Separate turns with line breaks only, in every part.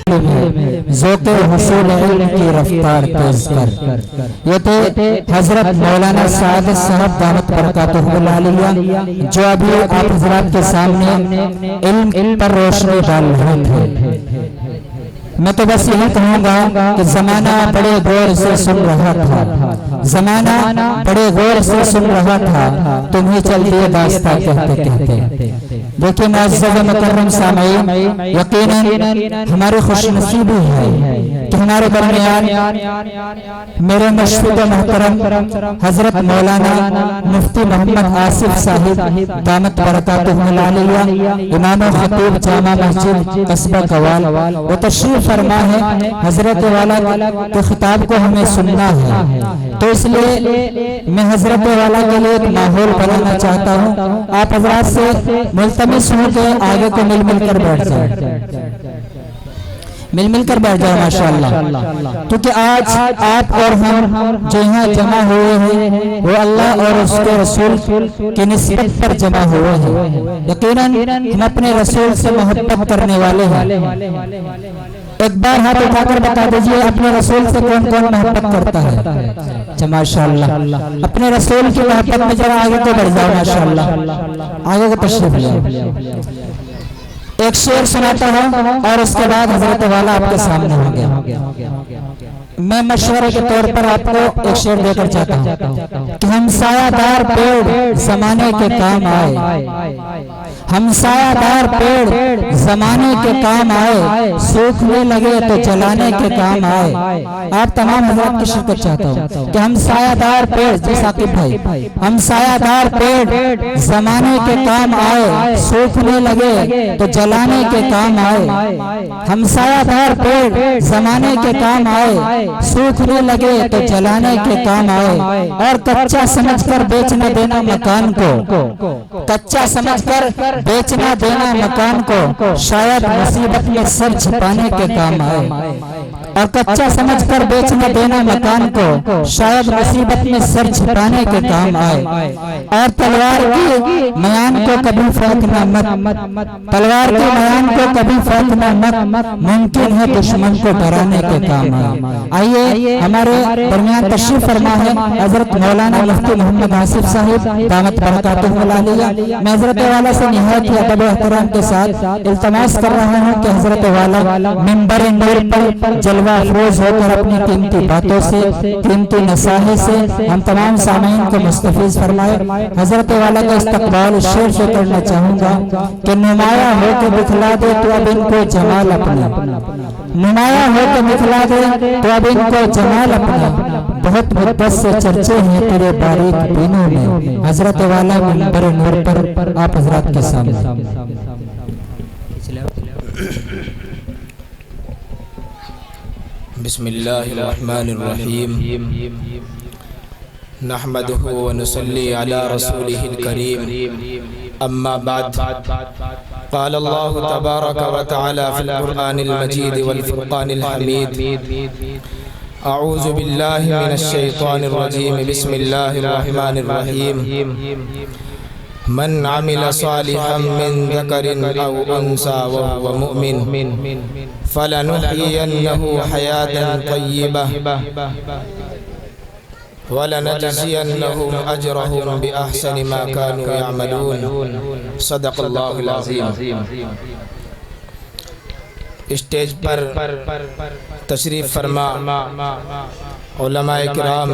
ذوق حصول علم کی رفتار تیز کر۔ یہ تھے حضرت مولانا سعادت صاحب دامت برکاتہ العالیہ جو ابھی آپ حضرات کے سامنے علم پر روشنی ڈال رہے تھے۔ میں تو بس یہی کہوں گا کہ زمانہ بڑے غور سے سن رہا تھا، زمانہ بڑے غور سے سن رہا تھا، تمہیں چل دیے داستہ کہتے کہتے۔ دیکھیں معزز و مکرم سامعین، یقیناً ہماری خوش نصیبی ہے کہ ہمارے درمیان میرے مشفق و محترم حضرت مولانا مفتی محمد آصف صاحب دامت برکاتہ العالیہ امام و خطیب جامع مسجد قصبہ کوال وہ تشریف فرما ہے۔ حضرت والا کے خطاب کو ہمیں سننا ہے، تو اس لیے میں حضرت والا کے لیے ایک ماحول بنانا چاہتا ہوں۔ آپ حضرات سے ملتمس ہوں کہ آگے کو مل کر بیٹھ جائیں، مل کر بیٹھ جائے ماشاءاللہ، کیونکہ آج آپ اور ہم جو یہاں جمع ہوئے ہیں وہ اللہ اور اس کے رسول کی نسبت پر جمع ہوئے ہیں۔ یقیناً ہم اپنے رسول سے محبت کرنے والے ہیں۔ ایک بار ہاتھ اٹھا کر بتا دیجئے اپنے رسول سے کون کون محبت کرتا ہے؟ اچھا ماشاءاللہ، اپنے رسول کی محبت میں ذرا آگے کو بڑھ جاؤ ماشاءاللہ، آگے کو تشریف لے۔ ایک شعر سناتا ہوں اور اس کے بعد حضرت والا آپ کے سامنے ہوں گے۔ میں مشورے کے طور پر آپ کو ایک شعر دے کر چاہتا ہوں کہ ہم سایہ دار پیڑ زمانے کے کام آئے، ہم سایہ دار پیڑ زمانے کے کام آئے، سوکھنے لگے تو جلانے کے کام آئے۔ آپ تمام حضرات کی شرکت چاہتا ہوں کہ ہم سایہ دار پیڑ، جی ثاقب بھائی، ہم سایہ دار پیڑ زمانے کے کام آئے، سوکھنے لگے تو جلانے کے کام آئے۔ ہم سایہ دار پیڑ زمانے کے کام آئے، سوکھنے لگے تو جلانے کے کام آئے۔ اور کچا سمجھ کر بیچنا دینا مکان کو، کچا سمجھ کر بیچنا دینا مکان کو، شاید مصیبت میں سر چھپانے کے کام آئے۔ اور کچا سمجھ کر بیچنا دینا مکان کو، شاید مصیبت میں سر چھپانے کے کام آئے۔ اور تلوار کی میان کو کبھی پھینکنا مت، تلوار کی میان کو کبھی پھینکنا مت، ممکن ہے دشمن کو ڈرانے کے کام آئے۔ آئیے ہمارے درمیان تشریف فرما ہے حضرت مولانا مفتی محمد آصف صاحب دامت برکاتہ العالیہ۔ میں حضرت والا سے نہایت ہی ادب و احترام کے ساتھ التماس کر رہا ہوں کہ حضرت والا منبر نور پر جلوہ افروز ہو کر اپنی قیمتی باتوں سے، قیمتی نصائح سے ہم تمام سامعین کو مستفیض فرمائے۔ حضرت والا کا استقبال شعر سے کرنا چاہوں گا کہ نمایاں ہو کے دکھلا دے تو اب ان کو جمال اپنا، نمایاں ہو کے دکھلا دے تو اب ان کو جمال اپنا، بہت مدت سے چرچے ہیں تیرے باریک بینوں میں۔ حضرت والا منبر نور پر آپ حضرات کے سامنے۔
بسم اللہ الرحمن الرحیم، نحمدہ ونصلی علی رسولہ الکریم، اما بعد، قال اللہ تبارک و تعالی فی القرآن المجید والفرقان الحمید، اعوذ باللہ من الشیطان الرجیم، بسم اللہ الرحمن الرحیم، من عمل صالحا من ذکر او انثى وهو مؤمن فلنحيينه حياة طيبة ولنجزينهم أجرهم بأحسن ما كانوا يعملون، صدق اللہ العظیم۔ اسٹیج پر تشریف فرما علماء کرام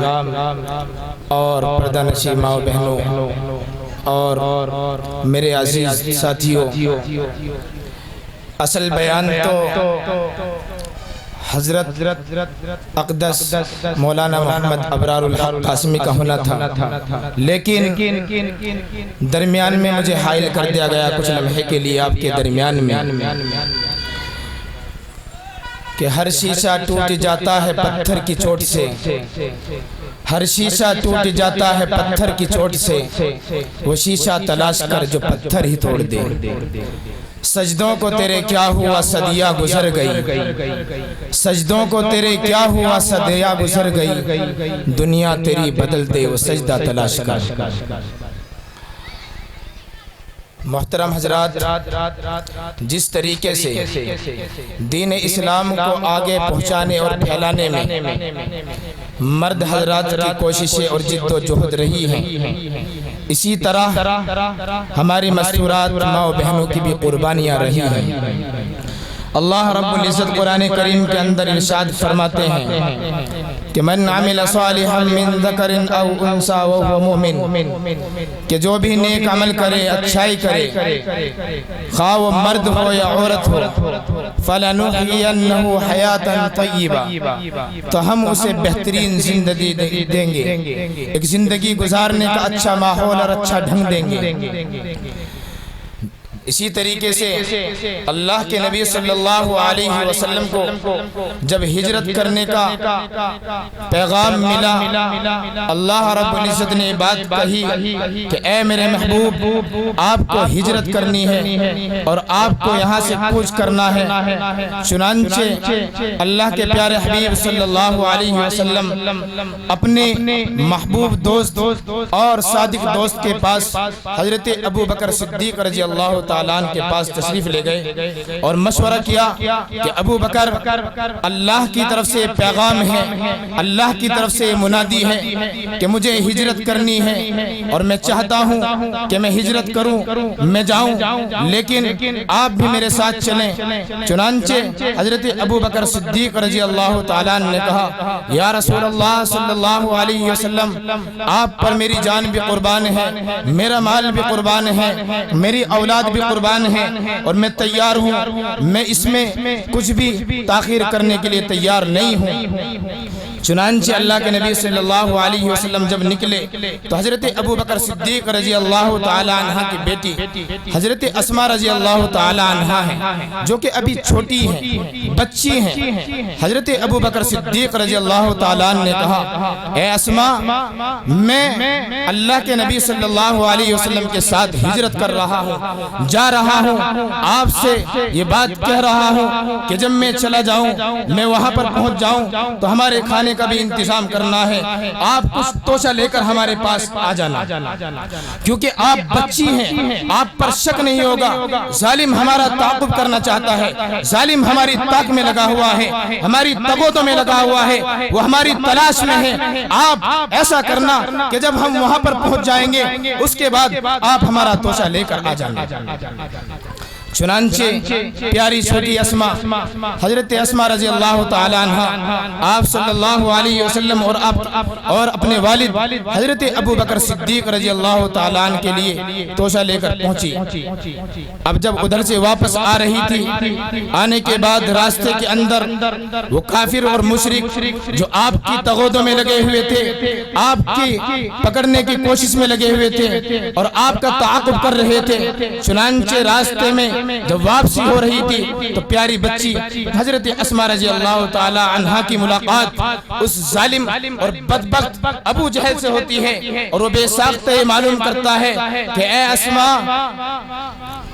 اور پردہ نشین ماں و بہنوں اور میرے عزیز ساتھیوں، اصل بیان تو حضرت اقدس مولانا محمد ابرار الحق قاسمی کا ہونا تھا، لیکن درمیان میں مجھے حائل کر دیا گیا کچھ لمحے کے لیے آپ کے درمیان میں کہ ہر شیشہ ٹوٹ جاتا ہے پتھر کی چوٹ سے، ہر شیشہ ٹوٹ جاتا ہے پتھر کی چوٹ سے، وہ شیشہ تلاش کر جو پتھر ہی توڑ دے۔ سجدوں کو تیرے کیا ہوا صدیہ گزر گئی، سجدوں کو تیرے کیا ہوا صدیہ گزر گئی، دنیا تیری بدل دے وہ سجدہ تلاش کر۔ محترم حضرات، جس طریقے سے دین اسلام کو آگے پہنچانے اور پھیلانے میں مرد حضرات کی کوششیں اور جد و جہد رہی ہیں، اسی طرح ہماری مستورات ماں و بہنوں کی بھی قربانیاں رہی ہیں۔ اللہ رب العزت قرآن کریم کے اندر ارشاد فرماتے ہیں کہ من عمل صالحا من ذکر او انثى وهو مؤمن، کہ جو بھی نیک عمل کرے، اچھائی کرے، خواہ وہ مرد ہو یا عورت ہو، فَلَنُحْيِيَنَّهُ حَيَاةً طَيِّبَةً، تو ہم اسے بہترین زندگی دیں گے، ایک زندگی گزارنے کا اچھا ماحول اور اچھا ڈھنگ دیں گے۔ اسی طریقے سے اللہ کے نبی صلی اللہ علیہ وسلم کو جب ہجرت کرنے کا پیغام ملا، اللہ رب العزت نے بات کہی کہ اے میرے محبوب، آپ کو ہجرت کرنی ہے اور آپ کو یہاں سے کوچ کرنا ہے۔ چنانچہ اللہ کے پیارے حبیب صلی اللہ علیہ وسلم اپنے محبوب دوست اور صادق دوست کے پاس حضرت ابو بکر صدیق رضی اللہ تعالیٰ عنہ کے پاس تشریف لے گئے اور مشورہ کیا کہ ابو بکر، اللہ کی طرف سے پیغام ہے، اللہ کی طرف سے منادی ہے کہ مجھے ہجرت کرنی ہے اور میں چاہتا ہوں کہ میں ہجرت کروں، میں جاؤں، لیکن آپ بھی میرے ساتھ چلیں۔ چنانچہ حضرت ابو بکر صدیق رضی اللہ تعالیٰ عنہ نے کہا، یا رسول اللہ صلی اللہ علیہ وسلم، آپ پر میری جان بھی قربان ہے، میرا مال بھی قربان ہے، میری اولاد بھی قربان ہے، اور میں تیار ہوں، میں اس میں کچھ بھی تاخیر کرنے کے لیے تیار نہیں ہوں۔ چنانچہ اللہ کے نبی صلی اللہ علیہ وسلم جب نکلے تو حضرت ابو بکر صدیق رضی اللہ تعالی عنہ کی بیٹی حضرت اسماء رضی اللہ تعالی عنہ ہیں، جو کہ ابھی چھوٹی ہیں، بچی ہیں۔ حضرت ابو بکر صدیق رضی اللہ تعالی عنہ نے کہا، اے اسماء، میں اللہ کے نبی صلی اللہ علیہ وسلم کے ساتھ ہجرت کر رہا ہوں، جا رہا ہوں، آپ سے یہ بات کہہ رہا ہوں کہ جب میں چلا جاؤں، میں وہاں پر پہنچ جاؤں تو ہمارے کھانے کا بھی انتظام کرنا ہے، آپ کچھ توشہ لے کر ہمارے پاس آ جانا، کیونکہ آپ بچی ہیں، آپ پر شک نہیں ہوگا، ظالم ہمارا تعاقب کرنا چاہتا ہے، ظالم ہماری طاق میں لگا ہوا ہے، ہماری تگوتوں میں لگا ہوا ہے، وہ ہماری تلاش میں ہے۔ آپ ایسا کرنا کہ جب ہم وہاں پر پہنچ جائیں گے، اس کے بعد آپ ہمارا توشہ لے کر آ جانا۔ چنانچہ پیاری چھوٹی اسماء، حضرت اسماء رضی اللہ تعالی عنہ، آپ صلی اللہ علیہ وسلم اور اپنے والد حضرت ابو بکر صدیق رضی اللہ تعالی عنہ کے لیے توشہ لے کر پہنچی۔ اب جب ادھر سے واپس آ رہی تھی، آنے کے بعد راستے کے اندر وہ کافر اور مشرک جو آپ کی تغودوں میں لگے ہوئے تھے، آپ کی پکڑنے کی کوشش میں لگے ہوئے تھے اور آپ کا تعاقب کر رہے تھے۔ چنانچہ راستے میں جب واپسی ہو رہی تھی تو پیاری بچی حضرت اسماء رضی اللہ تعالی عنہ کی ملاقات اس ظالم اور بدبخت ابو جہل سے ہوتی ہے، اور وہ بے ساختہ معلوم کرتا ہے کہ اے اسماء،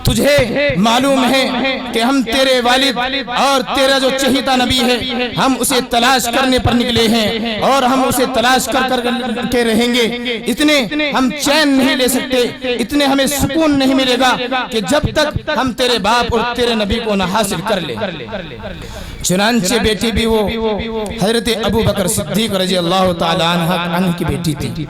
تجھے معلوم ہے کہ ہم تیرے والد اور تیرا جو چہیتا نبی ہے، ہم اسے تلاش کرنے پر نکلے ہیں اور ہم اسے تلاش کر کے رہیں گے۔ اتنے ہم چین نہیں لے سکتے، اتنے ہمیں سکون نہیں ملے گا کہ جب تک ہم تیرے باپ اور تیرے نبی کو نہ حاصل کر لیں۔ چنانچہ بیٹی بھی وہ حضرت ابو بکر صدیق رضی اللہ تعالی عنہ کی بیٹی تھی۔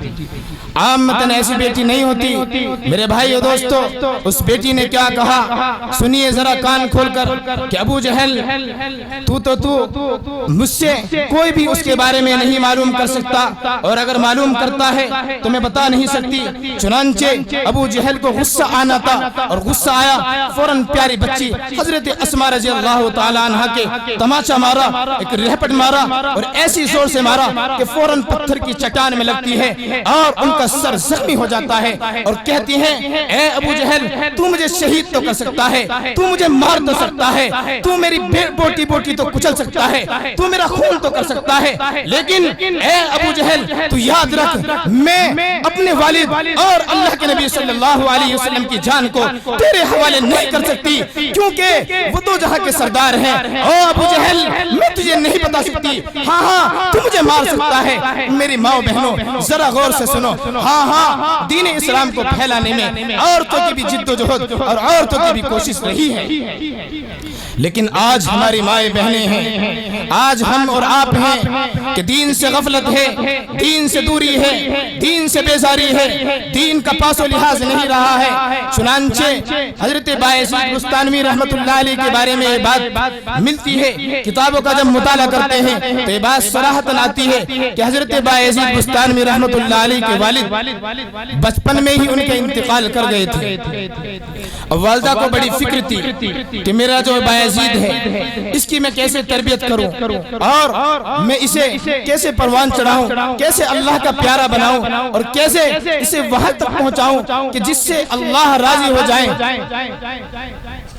عامتاً ایسی بیٹی نہیں ہوتی۔ میرے بھائی اور دوستو، اس بیٹی نے کیا کہا سنیے ذرا کان کھول کر کہ ابو جہل، تو مجھ سے کوئی بھی اس کے بارے میں نہیں معلوم کر سکتا، اور اگر معلوم کرتا ہے تو میں بتا نہیں سکتی۔ چنانچہ ابو جہل کو غصہ آنا تھا، اور غصہ آیا، فوراً پیاری بچی حضرت اسماء رضی اللہ تعالی عنہ کے تماچا مارا، ایک رہپٹ مارا، اور ایسی زور سے مارا کہ فوراً پتھر کی چٹان میں لگتی ہے اور ان کا سر زخمی ہو جاتا ہے، اور کہتی ہیں اے ابو جہل، تو مجھے شہید شہید تو کر سکتا ہے, تو مجھے مار تو سکتا ہے, تو میری بوٹی بوٹی تو کچل سکتا ہے, تو میرا خون تو کر سکتا ہے, لیکن اے ابو جہل تو یاد رکھ میں اپنے والد اور اللہ کے نبی صلی اللہ علیہ وسلم کی جان کو تیرے حوالے نہیں کر سکتی, کیونکہ وہ دو جہاں کے سردار ہیں. او ابو جہل میں تجھے نہیں بتا سکتی, ہاں تو مجھے مار سکتا ہے. میری ماں بہنوں ذرا غور سے سنو, ہاں دین اسلام کو پھیلانے میں عورتوں کی بھی جد و جہد اور عورتوں کی بھی کوشش رہی ہے, لیکن آج ہماری مائیں بہنیں ہیں, آج ہم اور آپ ہیں کہ دین سے غفلت ہے, دین سے دوری ہے, دین سے بیزاری ہے, دین کا پاس و لحاظ نہیں رہا ہے. چنانچہ حضرت بایزید بستانوی رحمت اللہ علیہ کے بارے میں یہ بات ملتی ہے, کتابوں کا جب مطالعہ کرتے ہیں تو یہ بات صراحتاً آتی ہے کہ حضرت بایزید بستانوی رحمت اللہ علیہ کے والد بچپن میں ہی ان کا انتقال کر گئے تھے. اب والدہ کو بڑی فکر تھی کہ میرا جو بایزید ہے اس کی میں کیسے تربیت کروں اور میں اسے کیسے پروان چڑھاؤں, کیسے اللہ کا پیارا بناؤں اور کیسے اسے وہاں تک پہنچاؤں کہ جس سے اللہ راضی ہو جائیں.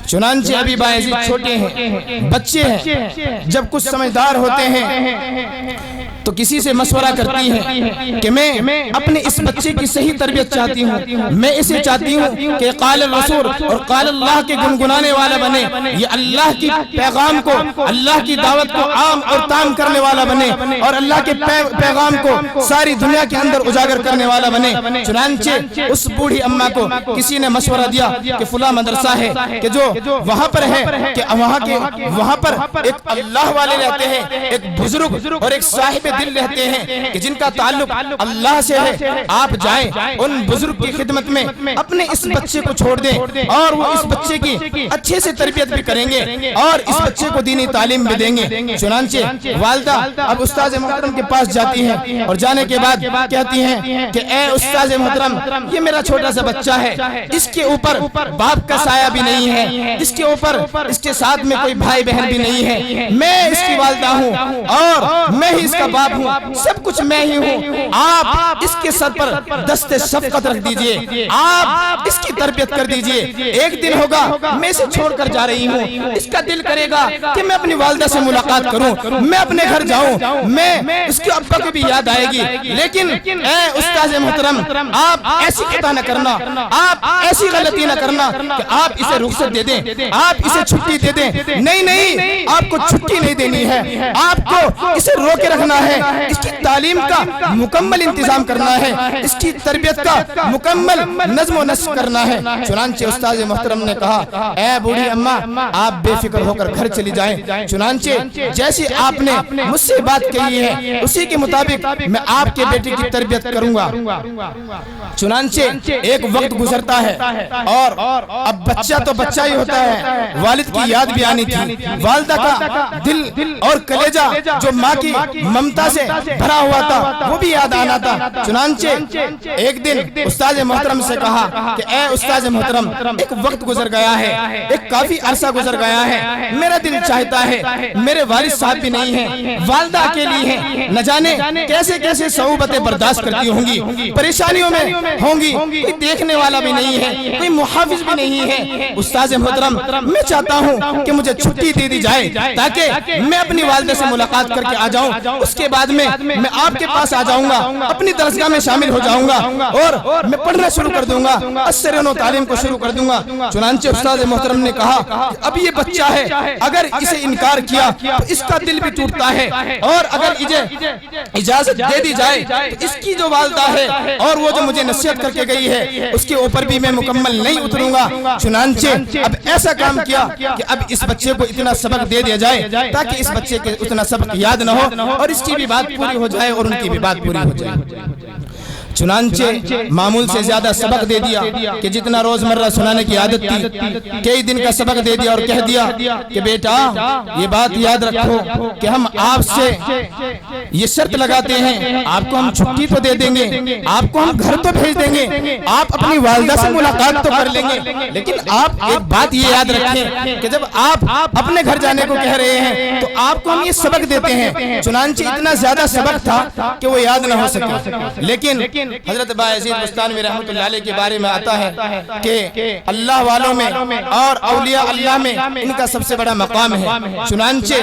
چنانچہ ابھی بایزید چھوٹے ہیں, بچے ہیں, جب کچھ سمجھدار ہوتے ہیں تو کسی سے مشورہ کرتی ہیں کہ میں اپنے اس بچے کی صحیح تربیت چاہتی ہوں, میں اسے چاہتی ہوں کہ قال الرسول اور قال اللہ کے گنگنانے والا بنے, یہ اللہ کی پیغام کو, اللہ کی دعوت کو عام اور تام کرنے والا بنے اور اللہ کے پیغام کو ساری دنیا کے اندر اجاگر کرنے والا بنے. چنانچہ اس بوڑھی اماں کو کسی نے مشورہ دیا کہ فلاں مدرسہ ہے کہ جو وہاں پر ہے کہ وہاں پر ایک اللہ والے رہتے ہیں, ایک بزرگ اور ایک صاحب دل رہتے ہیں کہ جن کا تعلق اللہ سے ہے, آپ جائیں ان بزرگ کی خدمت میں اپنے اس بچے کو چھوڑ دیں اور وہ اس بچے کی اچھے سے تربیت بھی کریں گے اور اس بچے کو دینی تعلیم بھی دیں گے. چنانچہ والدہ اب استاذ محترم کے پاس جاتی ہیں اور جانے کے بعد کہتی ہیں کہ اے استاذ محترم, یہ میرا چھوٹا سا بچہ ہے, اس کے اوپر باپ کا سایہ بھی نہیں ہے, اس کے اوپر اس کے ساتھ میں کوئی بھائی بہن بھی نہیں ہے, میں اس کی والدہ ہوں اور میں ہی اس کا باپ ہوں, سب کچھ میں ہی ہوں. آپ اس کے سر پر دست شفقت رکھ دیجئے, آپ اس کی تربیت کر دیجئے. ایک دن ہوگا میں اسے چھوڑ کر جا رہی ہوں, اس کا دل کرے گا کہ میں اپنی والدہ سے ملاقات کروں, میں اپنے گھر جاؤں, میں اس کے ابا کو بھی یاد آئے گی, لیکن اے استاذ محترم آپ ایسی خطا نہ کرنا, آپ ایسی غلطی نہ کرنا کہ آپ اسے رخصت دے دیں, آپ اسے چھٹی دے دیں. نہیں, آپ کو چھٹی نہیں دینی ہے, آپ کو اسے روکے رکھنا ہے, اس کی تعلیم کا مکمل انتظام کرنا ہے, اس کی تربیت کا مکمل نظم و نسق کرنا ہے. چنانچہ استاذ محترم نے کہا اے بوڑھی اماں آپ بے فکر ہو کر گھر چلی جائیں. چنانچہ جیسی آپ نے مجھ سے بات کہی ہے اسی کے مطابق میں آپ کے بیٹے کی تربیت کروں گا. چنانچہ ایک وقت گزرتا ہے اور اب بچہ تو بچہ ہی ہوتا ہے, والد کی یاد بھی آنی تھی, والدہ کا دل اور کلیجہ جو ماں کی ممتا سے بھرا ہوا تھا وہ بھی یاد آنا تھا. چنانچہ ایک دن استاذ محترم سے کہا کہ اے استاذ محترم ایک وقت گزر گیا ہے, ایک کافی عرصہ گزر گیا ہے, میرا دل چاہتا ہے, میرے والد صاحب بھی نہیں ہیں, والدہ اکیلی ہیں, نہ جانے کیسے کیسے صعوبتیں برداشت کرتی ہوں گی, پریشانیوں میں ہوں گی, کوئی دیکھنے والا بھی نہیں ہے, کوئی محافظ بھی نہیں ہے. استاذ محترم میں چاہتا ہوں کہ مجھے چھٹی دے دی جائے تاکہ میں اپنی والدہ سے ملاقات کر کے آ جاؤں, اس کے بعد میں آپ کے پاس آ جاؤں گا, اپنی درسگاہ میں شامل ہو جاؤں گا اور میں پڑھنا شروع کر دوں گا, اثر و تعلیم کو شروع کر دوں گا. چنانچہ استاذ محترم نے کہا اب یہ بچہ ہے, اگر اسے انکار کیا تو اس کا دل بھی ٹوٹتا ہے, اور اگر اجازت دے دی جائے تو اس کی جو والدہ ہے اور وہ جو مجھے نصیحت کر کے گئی ہے اس کے اوپر بھی میں مکمل نہیں اتروں گا. چنانچہ اب ایسا کام کیا کہ اب اس بچے کو اتنا سبق دے دیا جائے تاکہ اس بچے کے اتنا سبق یاد نہ ہو اور اس کی بھی بات پوری ہو جائے اور ان کی بھی بات پوری ہو جائے. چنانچہ معمول سے زیادہ سبق دے دیا کہ جتنا روزمرہ سنانے کی عادت تھی کئی دن کا سبق دے دیا اور کہہ دیا کہ بیٹا یہ بات یاد رکھو کہ ہم آپ سے یہ شرط لگاتے ہیں, آپ کو ہم چھٹی تو دے دیں گے, آپ کو ہم گھر تو بھیج دیں گے, آپ اپنی والدہ سے ملاقات تو کر لیں گے, لیکن آپ ایک بات یہ یاد رکھیں کہ جب آپ اپنے گھر جانے کو کہہ رہے ہیں تو آپ کو ہم یہ سبق دیتے ہیں. چنانچہ اتنا زیادہ سبق تھا کہ وہ یاد نہ ہو سکے, لیکن حضرت بایزید بستانی رحمۃ اللہ علیہ کے بارے میں آتا ہے کہ اللہ والوں میں اور اولیاء اللہ میں ان کا سب سے بڑا مقام ہے۔ چنانچہ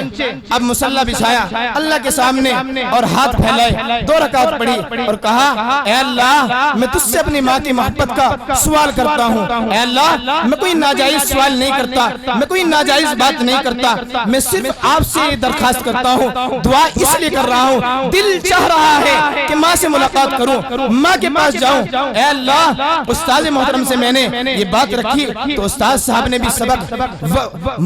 اب مصلی بچھایا اللہ کے سامنے اور ہاتھ پھیلائے، 2 رکعت پڑھی اور کہا اے اللہ میں تجھ سے اپنی ماں کی محبت کا سوال کرتا ہوں، اے اللہ میں کوئی ناجائز سوال نہیں کرتا، میں کوئی ناجائز بات نہیں کرتا، میں صرف آپ سے درخواست کرتا ہوں، دعا اس لیے کر رہا ہوں، دل چاہ رہا ہے کہ ماں سے ملاقات کروں، ماں کے پاس جاؤں۔ اے اللہ استاد محترم سے میں نے یہ بات رکھی تو استاد صاحب نے بھی سبق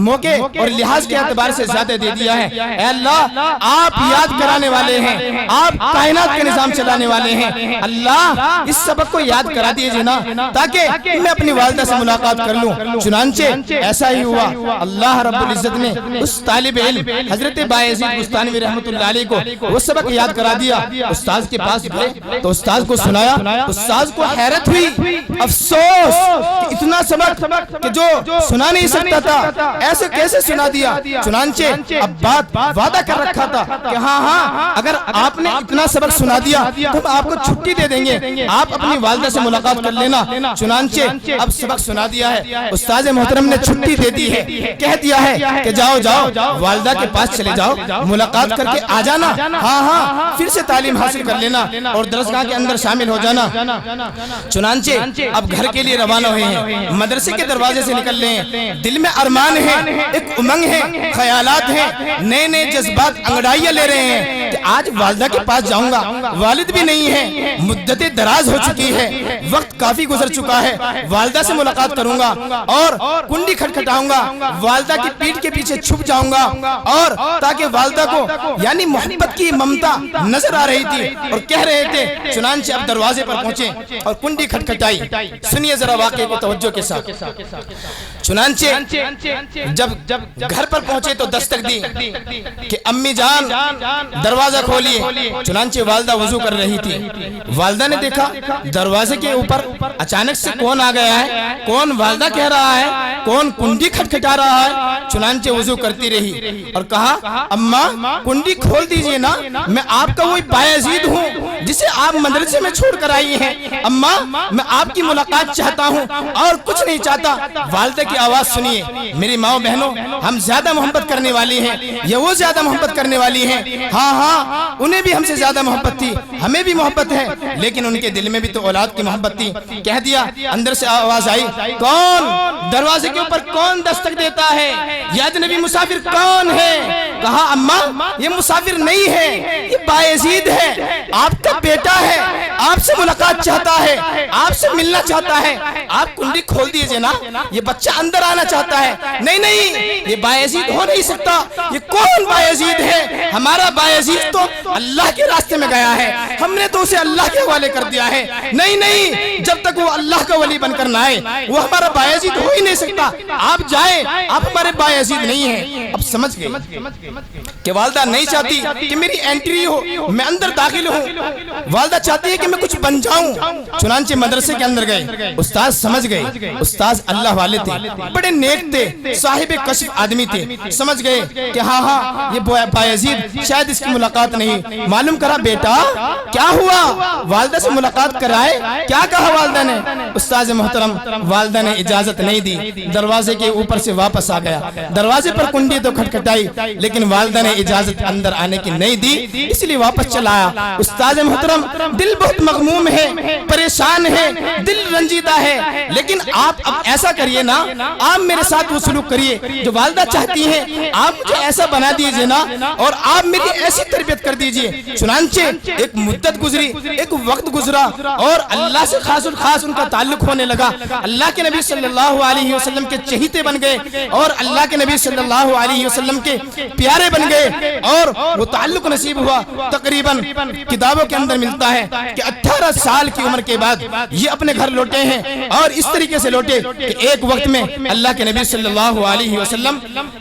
موقع اور لحاظ کے اعتبار سے زیادہ دے دیا ہے۔ اے اللہ آپ یاد کرانے والے ہیں، آپ کائنات کا نظام چلانے والے ہیں، اللہ اس سبق کو یاد کرا دیجئے نا تاکہ میں اپنی والدہ سے ملاقات کر لوں۔ چنانچہ ایسا ہی ہوا، اللہ رب العزت نے اس طالب علم حضرت بایزید بستانی رحمۃ اللہ علیہ کو وہ سبق یاد کرا دیا۔ استاد کے پاس گئے تو استاد کو سنایا، استاد کو حیرت ہوئی، افسوس کہ اتنا سبق کہ جو سنا نہیں سکتا تھا ایسے کیسے سنا دیا۔ چنانچہ اب بات وعدہ کر رکھا تھا کہ ہاں اگر آپ نے اتنا سبق سنا دیا تو ہم آپ کو چھٹی دے دیں گے، آپ اپنی والدہ سے ملاقات کر لینا۔ چنانچہ اب سبق سنا دیا ہے، استاد محترم نے چھٹی دے دی ہے، کہہ دیا ہے کہ جاؤ والدہ کے پاس چلے جاؤ، ملاقات کر کے آ جانا، ہاں پھر سے تعلیم حاصل کر لینا اور درسگاہ کے اندر شامل ہو جانا۔ چنانچہ اب گھر کے لیے روانہ ہوئے ہیں، مدرسے کے دروازے سے نکل رہے ہیں، دل میں ارمان ہے، ایک امنگ ہے، خیالات ہیں، نئے جذبات انگڑائیاں لے رہے ہیں کہ آج والدہ کے پاس جاؤں گا، والد بھی نہیں ہے، مدت دراز ہو چکی ہے، وقت کافی گزر چکا ہے، والدہ سے ملاقات کروں گا اور کنڈی کھٹکھٹاؤں گا، والدہ کی پیٹھ کے پیچھے چھپ جاؤں گا، اور تاکہ والدہ کو یعنی محبت کی ممتا نظر آ رہی تھی اور کہہ رہے تھے۔ چنانچہ اب دروازے پر پہنچے اور کنڈی کھٹکھٹائی، سنیے ذرا واقعے کو توجہ کے ساتھ۔ چنانچہ جب گھر پر پہنچے تو دستک دی کہ امی جان دروازہ کھولیے۔ چنانچہ والدہ وضو کر رہی تھی، والدہ نے دیکھا دروازے کے اوپر اچانک سے کون آ گیا ہے، کون والدہ کہہ رہا ہے، کون کنڈی کھٹکھٹا رہا ہے۔ چنانچہ وضو کرتی رہی اور کہا اماں کنڈی کھول دیجئے نا، میں آپ کا وہی بایزید ہوں جسے آپ مدرسے میں چھوڑ کر آئی ہیں، اماں میں آپ کی ملاقات چاہتا ہوں اور کچھ نہیں چاہتا۔ والدہ کی آواز سنیے، میری ماں بہنوں ہم زیادہ محبت کرنے والی ہیں یا وہ زیادہ محبت کرنے والی ہیں؟ ہاں انہیں بھی ہم سے زیادہ محبت تھی، ہمیں بھی محبت ہے، لیکن ان کے دل میں بھی تو اولاد کی محبت تھی۔ کہہ دیا، اندر سے آواز آئی کون دروازے کے اوپر کون دستک دیتا ہے، یہ اجنبی مسافر کون ہے؟ کہا اماں یہ مسافر نہیں ہے، یہ بایزید ہے، آپ کا بیٹا ہے، آپ سے ملاقات چاہتا ہے، آپ سے ملنا چاہتا ہے، آپ کنڈی کھول دیجئے نا، یہ بچہ اندر آنا چاہتا ہے۔ نہیں یہ بایزید ہو نہیں سکتا، یہ کون بایزید ہے؟ ہمارا بایزید تو اللہ کے راستے میں گیا ہے، ہم نے تو اسے اللہ کے حوالے کر دیا ہے۔ نہیں جب تک وہ اللہ کا ولی بن کر نہ آئے وہ ہمارا بایزید ہو ہی نہیں سکتا، آپ جائیں، آپ ہمارے بایزید نہیں ہیں۔ اب سمجھ گئے کہ والدہ نہیں چاہتی کہ میری انٹری ہو، میں اندر داخل ہوں، والدہ چاہتی ہے کہ میں کچھ بن جاؤں۔ چنانچہ مدرسے کے اندر گئے، استاد سمجھ گئے، استاد اللہ والے تھے، بڑے نیک تھے، صاحب کشف آدمی تھے، سمجھ گئے کہ ہاں یہ بایزید شاید اس کی ملاقات نہیں۔ معلوم کرا بیٹا کیا ہوا، والدہ سے ملاقات کرائے، کیا کہا والدہ نے؟ استاد محترم والدہ نے اجازت نہیں دی، دروازے کے اوپر سے واپس آ گیا، دروازے پر کنڈی تو کھٹکھٹائی لیکن والدہ نے اجازت اندر آنے کی نہیں دی، اس لیے واپس چلا آیا۔ استاد محترم دل بہت مغموم ہے، پریشان ہے، دل رنجیدہ ہے، لیکن آپ اب ایسا کریے نا، آپ میرے ساتھ وہ سلوک کریے جو والدہ چاہتی ہیں، آپ مجھے ایسا بنا دیجئے نا اور آپ میری ایسی تربیت کر دیجئے۔ چنانچہ ایک مدت گزری، ایک وقت گزرا اور اللہ سے خاص الخاص ان کا تعلق ہونے لگا، اللہ کے نبی صلی اللہ علیہ وسلم کے چہیتے بن گئے اور اللہ کے نبی صلی اللہ علیہ وسلم کے پیارے بن گئے اور وہ تعلق نصیب ہوا۔ تقریباً کتابوں کے اندر ملتا ہے کہ 18 سال کی عمر کے بعد یہ اپنے گھر لوٹے ہیں اور اس طریقے سے لوٹے کہ ایک وقت میں اللہ کے نبی صلی اللہ علیہ وسلم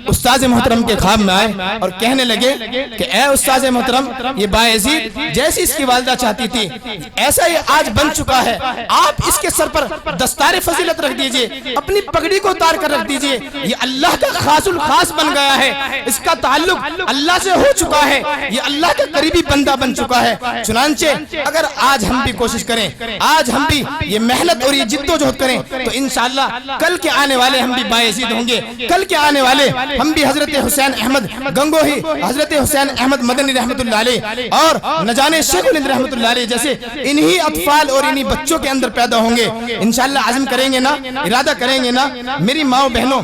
استاد محترم کے خواب میں آئے اور کہنے لگے کہ اے استاد محترم یہ بایزید جیسی اس کی والدہ چاہتی تھی ایسا یہ آج بن چکا ہے، آپ اس کے سر پر دستار فضیلت رکھ دیجئے، اپنی پگڑی کو اتار کر رکھ دیجئے، یہ اللہ کا خاص الخاص بن گیا ہے، اس کا تعلق اللہ سے ہو چکا ہے، یہ اللہ کا قریبی بندہ بن چکا ہے۔ چنانچہ اگر آج ہم بھی کوشش کریں, آج ہم بھی یہ محنت اور یہ جدوجہد کریں تو انشاءاللہ کل کے آنے والے ہم بھی باعزید ہوں گے. کل کے آنے والے ہم بھی حضرت حسین احمد گنگوہی, حضرت حسین احمد مدنی رحمت اللہ علیہ اور نہ جانے شیخ الہند رحمت اللہ علیہ جیسے انہی اطفال اور انہی بچوں کے اندر پیدا ہوں گے. انشاءاللہ عزم کریں گے نا, ارادہ کریں گے نا. میری ماں و بہنوں,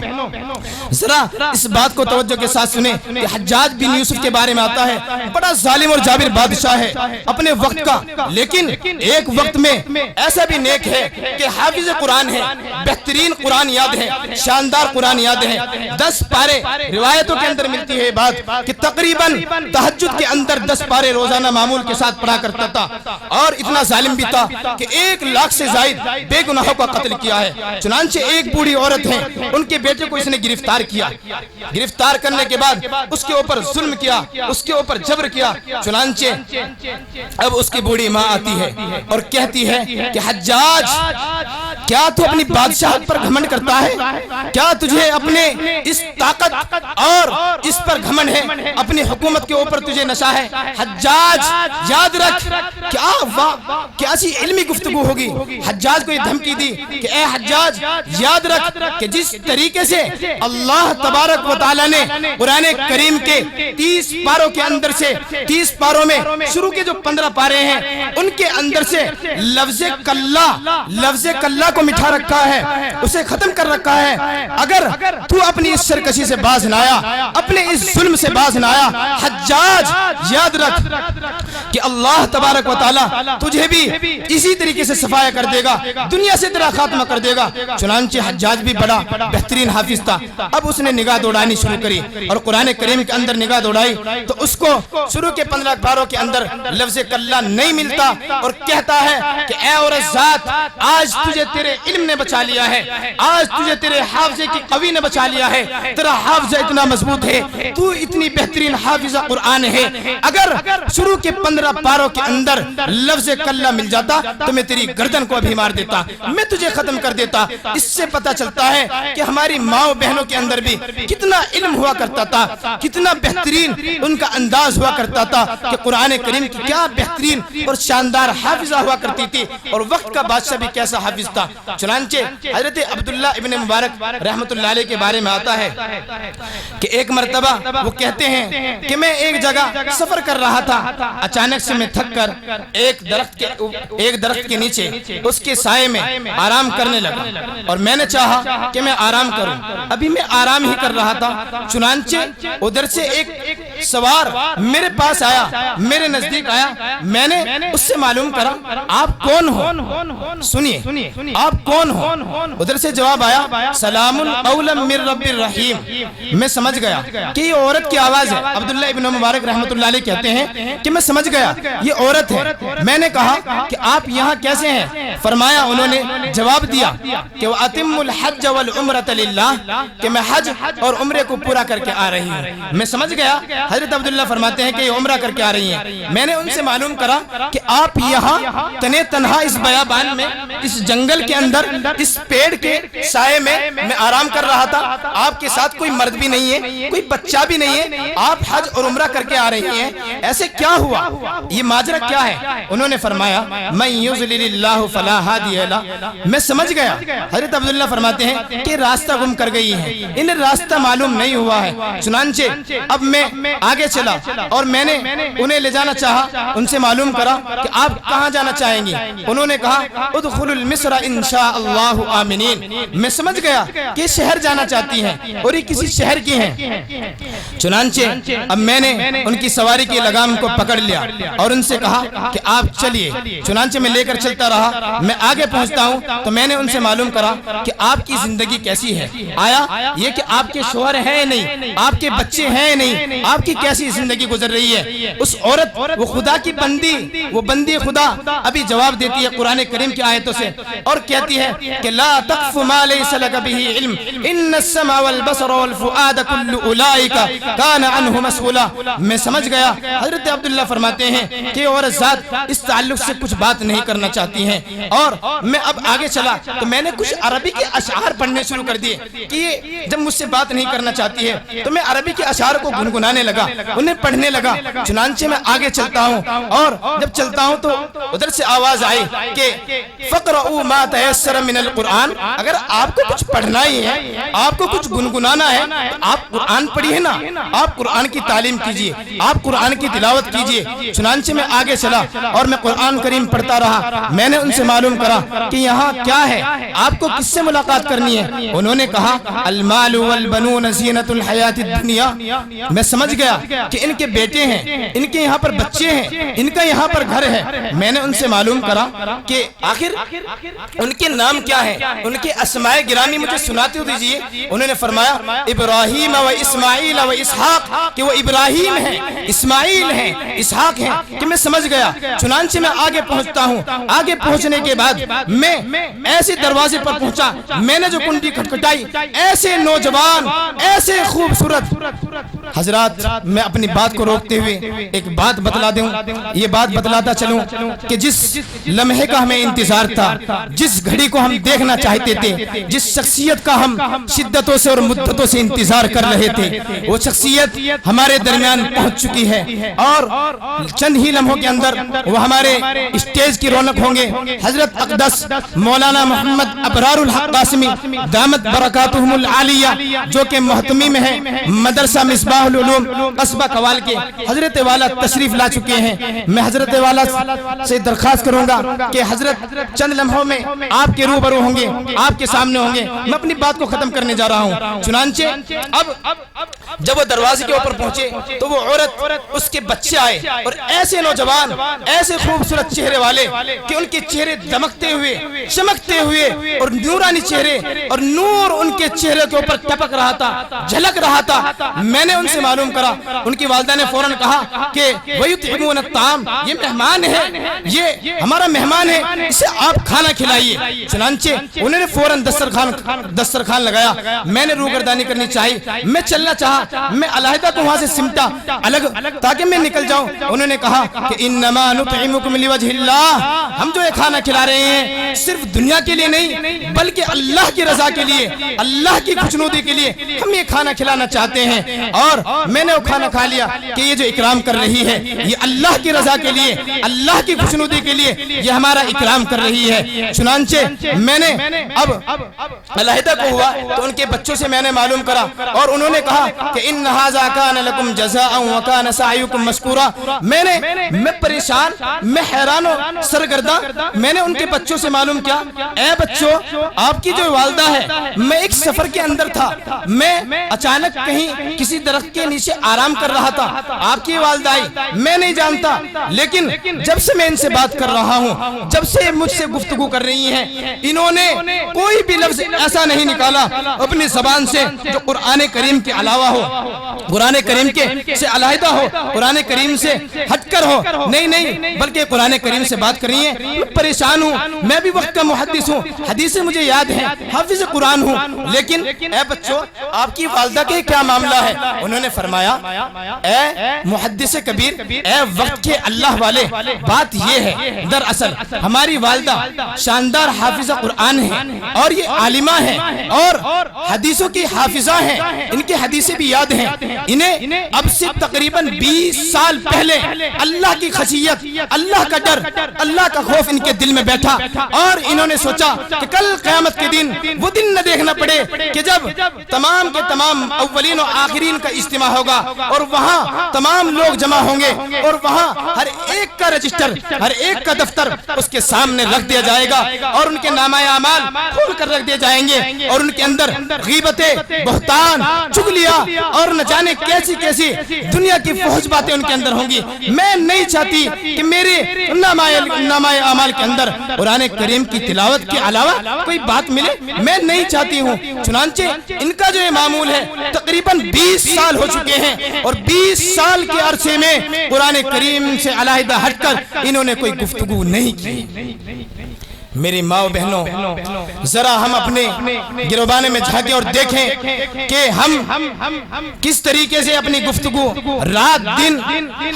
ذرا اس بات کو توجہ کے ساتھ سنیں کہ حجاج بن یوسف کے بارے میں آتا ہے بڑا ظالم اور جابر بادشاہ ہے اپنے وقت کا, لیکن ایک وقت میں ایسا بھی نیک ہے کہ حافظ قرآن ہے, بہترین قرآن یاد ہے, شاندار قرآن یاد ہے. 10 پارے روایتوں کے اندر ملتی ہے بات کہ تقریباً تہجد کے اندر 10 پارے روزانہ معمول کے ساتھ پڑھا کرتا تھا, اور اتنا ظالم بھی تھا کہ 1 لاکھ سے زائد بے گناہوں کا قتل کیا ہے. چنانچہ ایک بوڑھی عورت ہے, ان کے بیٹے کو اس نے گرفتار کیا, گرفتار کرنے کے بعد اس کے اوپر ظلم کیا, اس کے اوپر جبر کیا. چنانچہ اب اس کی بوڑھی ماں آتی ہے اور کہتی ہے کہ حجاج, کیا تو اپنی بادشاہت پر گھمنڈ کرتا ہے؟ کیا تجھے اپنے اس طاقت اور اس پر گھمنڈ ہے, اپنی حکومت کے اوپر تجھے نشہ ہے؟ حجاج یاد رکھ, کیا سی علمی گفتگو ہوگی. حجاج کو یہ دھمکی دی کہ اے حجاج یاد رکھ کہ جس طریقے سے اللہ تبارک و تعالیٰ نے قرآن کریم کے 30 پاروں کے اندر سے 30 پاروں میں شروع کے جو 15 پارے ہیں ان کے اندر سے لفظ کلا کو مٹھا رکھا ہے, اسے ختم کر رکھا ہے. اگر تو اپنی اس سرکشی سے باز نہ آیا, اپنے اس ظلم سے باز نہ آیا, حجاج یاد رکھ کہ اللہ تبارک و تعالیٰ تجھے بھی اسی طریقے سے صفایا کر دے گا, دنیا سے تیرا خاتمہ کر دے گا. چنانچہ حجاج بھی بڑا بہترین حافظ تھا. اب اس نے نگاہ دوڑانی شروع کری اور قرآن کریم کے اندر نگاہ دوڑائی تو اس کو شروع کے 15 پاروں کے اندر لفظ کلا نہیں ملتا, اور کہتا ہے کہ اے عورت ذات, آج تجھے تیرے علم نے بچا لیا ہے, آج تجھے تیرے حافظے کی قوی نے بچا لیا ہے, تیرا حافظہ اتنا مضبوط ہے, تو اتنی بہترین حافظہ قرآن ہے. اگر شروع کے 15 پاروں کے اندر لفظ کلا مل جاتا تو میں تیری گردن کو ابھی مار دیتا, میں تجھے ختم کر دیتا. اس سے پتہ چلتا ہے کہ ہماری ماں و بہنوں کے اندر بھی کتنا علم ہوا کرتا تھا, کتنا بہترین ان کا انداز ہوا کرتا تھا کہ قرآن کریم کی کیا بہترین اور شاندار حافظہ ہوا کرتی تھی, اور وقت کا بادشاہ بھی کیسا حافظ تھا. چنانچہ حضرت عبداللہ ابن مبارک رحمت اللہ علیہ کے بارے میں آتا ہے کہ ایک مرتبہ وہ کہتے ہیں کہ میں ایک جگہ سفر کر رہا تھا, اچانک سے میں تھک کر ایک درخت کے نیچے اس کے سائے میں آرام کرنے لگا, اور میں نے چاہا کہ میں آرام کروں. ابھی میں آرام ہی کر رہا تھا, چنانچہ ادھر سے ایک سوار میرے پاس آیا, میرے نزدیک آیا. میں نے اس سے معلوم کرا آپ کون ہو, سنیے آپ کون ہو. ادھر سے جواب آیا سلام قولا من رب الرحیم. میں سمجھ گیا کہ یہ عورت کی آواز ہے. عبداللہ ابن مبارک رحمت اللہ علیہ کہتے ہیں کہ میں سمجھ گیا یہ عورت ہے. میں نے کہا کہ آپ یہاں کیسے ہیں؟ فرمایا, انہوں نے جواب دیا کہ وَأَتِمُّ الْحَجَّ وَالْعُمْرَةَ لِلَّهِ, کہ میں حج اور عمرے کو پورا کر کے آ رہی ہوں. میں سمجھ گیا. حضرت عبداللہ فرماتے ہیں کہ یہ عمرہ کر کے آ رہی ہیں. میں نے ان سے معلوم کرا کہ آپ یہاں تنے تنہا اس بیابان میں, اس جنگل کے اندر, اس پیڑ کے سائے میں آرام کر رہا تھا. آپ کے ساتھ کوئی مرد بھی نہیں ہے, کوئی بچہ بھی نہیں ہے, آپ حج اور عمرہ کر کے آ رہی ہیں, ایسے کیا ہوا, یہ ماجرا کیا ہے؟ انہوں نے فرمایا مَن يُضْلِلِ اللَّهُ فَلَا هَادِيَ لَهُ. میں سمجھ گیا. حضرت عبداللہ فرماتے ہیں کہ راستہ گم کر گئی ہے, انہیں راستہ معلوم نہیں ہوا ہے. چنانچہ اب میں آگے چلا اور میں نے انہیں لے جانا چاہا. ان سے معلوم کرا کہ آپ کہاں جانا چاہیں گی. انہوں نے کہا ادخلوا المصر ان شاء اللہ آمنین. میں سمجھ گیا کہ شہر جانا چاہتی ہیں اور یہ کسی شہر کی ہیں. چنانچہ اب میں نے ان کی سواری کی لگام کو پکڑ لیا اور ان سے کہا کہ آپ چلیے. چنانچہ میں لے کر چلتا رہا. میں آگے پہنچتا ہوں تو میں نے ان سے معلوم کرا کہ آپ کی زندگی کیسی ہے. آیا یہ کہ آپ کے شوہر ہیں نہیں, آپ کے بچے ہیں نہیں, آپ کی کیسی زندگی گزر رہی ہے. اس عورت, وہ خدا کی بندی, وہ بندی خدا ابھی جواب دیتی ہے قرآن کریم کی آیتوں سے اور کہتی ہے کہ لا تقف ما لیس لک به علم ان السمع والبصر والفؤاد كل اولئک کان عنہ مسئولا. میں سمجھ گیا. حضرت عبداللہ فرماتے ہیں کہ عورت ذات اس تعلق سے کچھ بات نہیں کرنا چاہتی ہیں, اور میں اب آگے چلا تو میں نے کچھ عربی کے اشعار پڑھنے شروع کر دیے کہ یہ جب مجھ سے بات نہیں کرنا چاہتی ہے تو میں عربی کے اشعار کو گنگنانے لگا. لگا, انہیں پڑھنے لگا. چنانچہ میں آگے چلتا ہوں اور جب چلتا ہوں تو ادھر سے آواز آئی کہ فَقْرَؤُوا مَا تَيَسَّرَ مِنَ الْقُرْآنِ, اگر آپ کو کچھ پڑھنا ہی ہے, آپ کو کچھ گنگنانا ہے, آپ قرآن پڑھیے نا, آپ قرآن کی تعلیم کیجئے, آپ قرآن کی تلاوت کیجئے. چنانچہ میں آگے چلا اور میں قرآن کریم پڑھتا رہا. میں نے ان سے معلوم کرا کہ یہاں کیا ہے, آپ کو کس سے ملاقات کرنی ہے. انہوں نے کہا المال والبنون زینت الحیات الدنیا. میں سمجھ گیا کہ ان کے بیٹے ہیں, ان کے یہاں پر بچے ہیں, ان کا یہاں پر گھر ہے. میں نے ان سے معلوم کرا کہ آخر ان کے نام کیا ہیں, ان کے اسماء گرامی مجھے سناتے ہو دیجئے. انہوں نے فرمایا ابراہیم و اسماعیل و اسحاق, کہ وہ ابراہیم ہیں, اسماعیل ہیں, اسحاق ہیں. کہ میں سمجھ گیا. چنانچہ میں آگے پہنچتا ہوں. آگے پہنچنے کے بعد میں ایسے دروازے پر پہنچا. میں نے جو کنڈی کھٹکھٹائی, ایسے نوجوان, ایسے خوبصورت. حضرات میں اپنی بات کو روکتے ہوئے ایک بات بتلا دوں, یہ بات بتلاتا چلوں کہ جس لمحے کا ہمیں انتظار تھا, جس گھڑی کو ہم دیکھنا چاہتے تھے, جس شخصیت کا ہم شدتوں سے اور مدتوں سے انتظار کر رہے تھے, وہ شخصیت ہمارے درمیان پہنچ چکی ہے اور چند ہی لمحوں کے اندر وہ ہمارے اسٹیج کی رونق ہوں گے. حضرت اقدس مولانا محمد ابرار الحق قاسمی دامت برکاتہم العالیہ, جو کہ محتمی میں ہیں مدرسہ مصباح العلوم قصبہ کوال کے, حضرت والا تشریف لا چکے ہیں. میں حضرت والا سے درخواست کروں گا کہ حضرت چند لمحوں میں آپ کے روبرو ہوں گے, آپ کے سامنے ہوں گے. میں اپنی بات کو ختم کرنے جا رہا ہوں. چنانچہ اب جب وہ دروازے کے اوپر پہنچے تو وہ عورت, اس کے بچے آئے اور ایسے نوجوان, ایسے خوبصورت چہرے والے کہ ان کے چہرے دمکتے ہوئے, چمکتے ہوئے اور نورانی چہرے, اور نور ان کے چہرے کے اوپر ٹپک رہا تھا, جھلک رہا تھا. میں نے ان سے معلوم کرا. ان کی والدہ نے فوراً کہا کہ وَيُطْعِمُونَ الطَّعَامَ, یہ مہمان ہے, یہ ہمارا مہمان ہے, اسے آپ کھانا کھلائیے. چنانچہ انہوں نے فوراً دسترخوان لگایا. میں نے روگردانی کرنی چاہی, میں چلنا چاہا, میں علیحدہ کو وہاں سے سمٹا الگ تاکہ میں نکل جاؤں. انہوں نے کہا کہ انما نطعمکم لوجہ اللہ, ہم جو یہ کھانا کھلا رہے ہیں صرف دنیا کے لیے نہیں بلکہ اللہ کی رضا کے لیے, اللہ کی خوشنودی کے لیے ہم یہ کھانا کھلانا چاہتے ہیں. اور میں نے وہ کھانا کھا لیا کہ یہ جو اکرام کر رہی ہے یہ اللہ کی رضا کے لیے, اللہ کی خوشنودی کے لیے یہ ہمارا اکرام کر رہی ہے. چنانچہ میں نے اب علیحدہ کو ہوا تو ان کے بچوں سے میں نے معلوم کرا اور انہوں نے کہا کہ ان ھذا کان لکم جزاء وکان سعیکم مشکورا. میں پریشان, میں حیران و سرگرداں. میں نے ان کے بچوں سے معلوم کیا, اے بچوں آپ کی جو والدہ ہے, میں ایک سفر کے اندر تھا, میں اچانک کہیں کسی درخت کے نیچے آرام کر رہا تھا, آپ کی والدہ آئی, میں نہیں جانتا, لیکن جب سے میں ان سے بات کر رہا ہوں, جب سے مجھ سے گفتگو کر رہی ہیں, انہوں نے کوئی بھی لفظ ایسا نہیں نکالا اپنی زبان سے جو قرآن کریم کے علاوہ ہو, قرآن کریم کے سے علیحدہ ہو, قرآن کریم سے ہٹ کر ہو. نہیں بلکہ قرآن کریم سے بات کر رہی ہیں. میں پریشان ہوں, میں بھی وقت کا محدث ہوں, حدیثیں مجھے یاد ہیں, حافظ قرآن ہوں, لیکن اے بچوں آپ کی والدہ کے کیا معاملہ ہے؟ انہوں نے فرمایا اے محدث کبیر, اے وقت کے اللہ والے, بات یہ ہے دراصل ہماری والدہ شاندار حافظہ قرآن ہیں اور یہ عالمہ ہیں اور حدیثوں کی حافظہ ہیں, ان کے حدیثیں بھی یاد ہیں. انہیں اب سے تقریباً 20 سال پہلے اللہ کی خشیت, اللہ کا ڈر, اللہ کا خوف ان کے دل میں بیٹھا اور انہوں نے سوچا کہ کل قیامت کے دن وہ دن نہ دیکھنا پڑے کہ جب تمام کے تمام اولین و آخرین کا اجتماع ہوگا اور وہاں تمام لوگ جمع ہوں گے اور وہاں ہر ایک کا رجسٹر, ہر ایک کا دفتر اس کے سامنے رکھ دیا جائے گا اور ان کے نامہ اعمال کھول کر رکھ دیے جائیں گے اور ان کے اندر غیبتیں, بہتان, چغلیاں اور نہ جانے کیسی کیسی دنیا کی فحش باتیں ان کے اندر ہوں گی. میں نہیں چاہتی کہ میرے نامہ اعمال کے اندر قرآن کریم کی تلاوت کے علاوہ کوئی بات ملے, میں نہیں چاہتی ہوں. چنانچہ ان کا جو یہ معمول ہے تقریباً 20 سال ہو چکے ہیں اور 20 سال کے عرصے میں قرآن کریم سے علیحدہ ہٹ کر انہوں نے کوئی گفتگو نہیں کی. میری ماں و بہنوں، ذرا ہم اپنے گروبانے میں جھانکیں اور دیکھیں کہ ہم کس طریقے سے اپنی گفتگو رات دن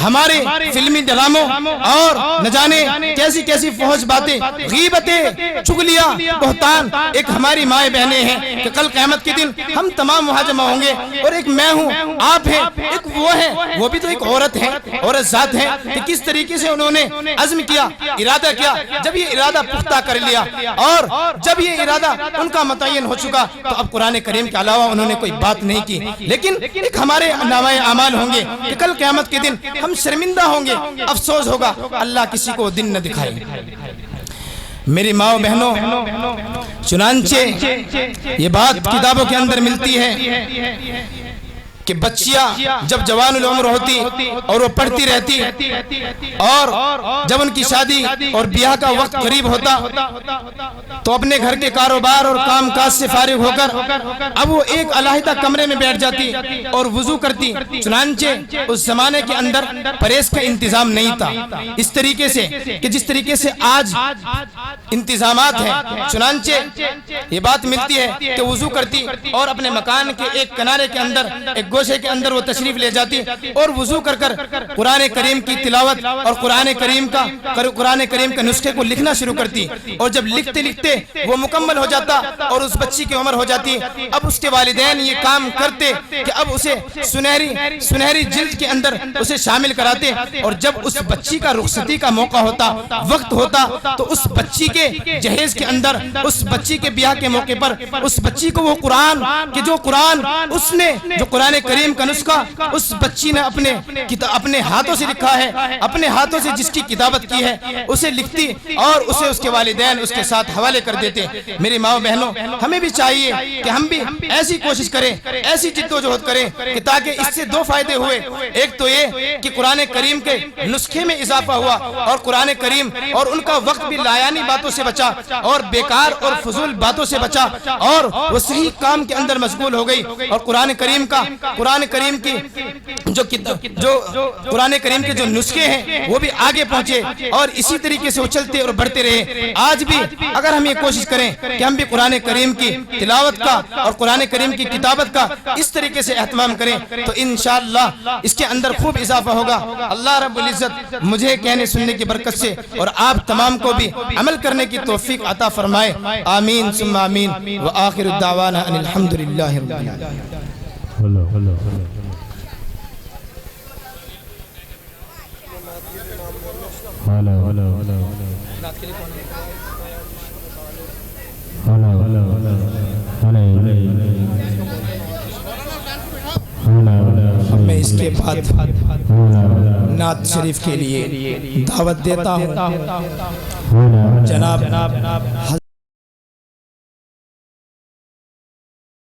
ہمارے فلمی ڈراموں اور نہ جانے کیسی کیسی فحش باتیں، غیبتیں، چغلیاں، بہتان، ایک ہماری مائیں بہنیں ہیں کہ کل قیامت کے دن ہم تمام وہاں جمع ہوں گے، اور ایک میں ہوں، آپ ہیں، ایک وہ ہے، وہ بھی تو ایک عورت ہے، عورت ذات ہے، کہ کس طریقے سے انہوں نے عزم کیا، ارادہ کیا۔ جب یہ ارادہ پختہ کر لیا اور جب یہ ارادہ ان کا متعین ہو چکا تو اب قرآن کریم کے علاوہ انہوں نے کوئی بات نہیں کی، لیکن ایک ہمارے نامۂ اعمال ہوں گے کہ کل قیامت کے دن ہم شرمندہ ہوں گے، افسوس ہوگا، اللہ کسی کو دن نہ دکھائے۔ میری ماں و بہنوں، چنانچہ یہ بات کتابوں کے اندر ملتی ہے کہ بچیاں جب جوان العمر ہوتی اور وہ پڑھتی رہتی اور جب ان کی شادی اور بیاہ کا وقت قریب ہوتا تو اپنے گھر کے کاروبار اور کام کاج سے فارغ ہو کر اب وہ ایک علیحدہ کمرے میں بیٹھ جاتی اور وضو کرتی۔ چنانچہ اس زمانے کے اندر پریس کا انتظام نہیں تھا اس طریقے سے کہ جس طریقے سے آج انتظامات ہیں۔ چنانچہ یہ بات ملتی ہے کہ وضو کرتی اور اپنے مکان کے ایک کنارے کے اندر، ایک گوشے کے اندر وہ تشریف لے جاتی اور وضو کر کر قرآن کریم کی تلاوت اور قرآن کریم کے نسخے کو لکھنا شروع کرتی، اور جب لکھتے لکھتے وہ مکمل ہو جاتا اور اس بچی کی عمر ہو جاتی، اب اس کے والدین یہ کام کرتے کہ اب اسے سنہری جلد کے اندر اسے شامل کراتے، اور جب اس بچی کا رخصتی کا موقع ہوتا، وقت ہوتا، تو اس بچی کے جہیز کے اندر، اس بچی کے بیاہ کے موقع پر اس بچی کو وہ قرآن کہ جو قرآن کریم کا نسخہ اس بچی نے اپنے ہاتھوں سے لکھا ہے، اپنے ہاتھوں سے جس کی کتابت کی ہے، اسے لکھتی اور اسے اس کے والدین اس کے ساتھ حوالے کر دیتے۔ میری ماں و بہنوں، ہمیں بھی چاہیے کہ ہم بھی ایسی کوشش کریں، ایسی جد و جہد کریں کہ تاکہ اس سے دو فائدے ہوئے۔ ایک تو یہ کہ قرآن کریم کے نسخے میں اضافہ ہوا اور قرآن کریم اور ان کا وقت بھی لایانی باتوں سے بچا اور بیکار اور فضول باتوں سے بچا، اور وہ صحیح کام کے اندر مشغول ہو گئی، اور قرآن کریم کے جو نسخے ہیں وہ بھی آگے پہنچے، اور اسی طریقے سے وہ چلتے اور بڑھتے رہے۔ آج بھی اگر ہم یہ کوشش کریں کہ ہم بھی قرآن کریم کی تلاوت کا اور قرآن کریم کی کتابت کا اس طریقے سے اہتمام کریں تو انشاءاللہ اس کے اندر خوب اضافہ ہوگا۔ اللہ رب العزت مجھے کہنے سننے کی برکت سے اور آپ تمام کو بھی عمل کرنے کی توفیق عطا فرمائے، آمین ثم آمین، وآخر الدعوانا ان الحمدللہ رب العالمین۔ میں اس کے بعد نعت شریف کے لیے دعوت دیتا ہوں جناب